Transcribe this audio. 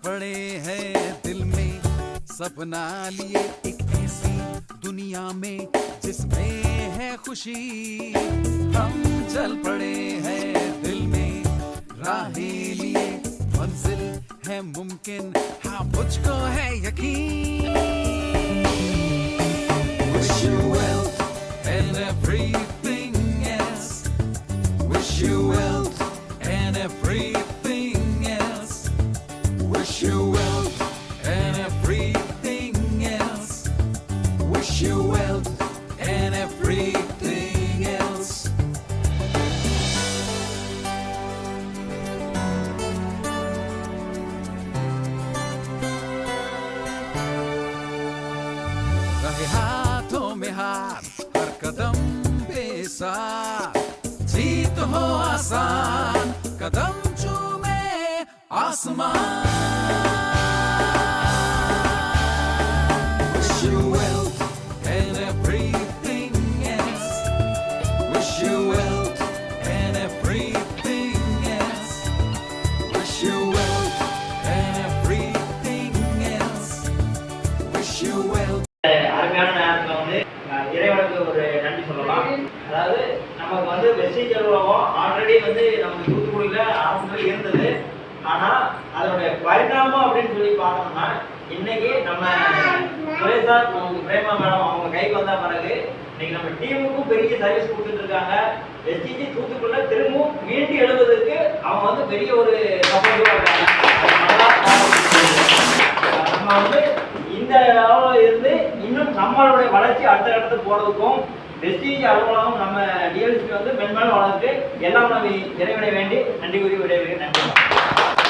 पड़े हैं दिल में, सपना लिए एक ऐसी दुनिया में जिसमें है खुशी। हम चल पड़े हैं दिल में, राहें लिए मंजिल है मुमकिन, हाँ मुझको है यकीन। Wish you wealth and everything else, wish you wealth and everything else, wish you wealth and everything else, wish you wealth and everything else. रहे हाथों में हाथ, हर कदम पे साथ, जीत हो आसान, कदम चूमे आसमान। Wish you wealth and everything else, wish you wealth and everything else, wish you wealth and everything else, wish you wealth. அருமையான நேரத்தில் இறைவனுக்கு ஒரு நன்றி சொல்லலாம். அதாவது நமக்கு வெஸ்டேஜ் அலுவலகம் ஆல்ரெடி நமக்கு தூத்துக்குடியில் ஆரம்பத்தில் இருந்தது. ஆனால் அதனுடைய பரிணாமம் அப்படின்னு சொல்லி பார்த்தோம்னா இன்னைக்கு நம்ம சுரேஷார் நமக்கு பிரேமா மேடம் அவங்க கைக்கு வந்த பிறகு இன்னைக்கு நம்ம டீமுக்கும் பெரிய சர்வீஸ் கொடுத்துட்டு இருக்காங்க. எஸ்டிஜி தூத்துக்குடியில் திரும்பவும் மீண்டு எழுவதற்கு அவங்க பெரிய ஒரு சப்போர்ட்டிவாக இருக்காங்க. நம்ம இந்த அளவில் இருந்து இன்னும் நம்மளுடைய வளர்ச்சி அடுத்த கட்டத்துக்கு போறதுக்கும் வெஸ்டேஜ் அலுவலகம் நம்ம டிஎல்சி மென்மேலும் வளர்த்து எல்லாம் நம்ம இறைவனை வேண்டி நன்றி கூறி விடைபெறுகிறேன். நன்றி.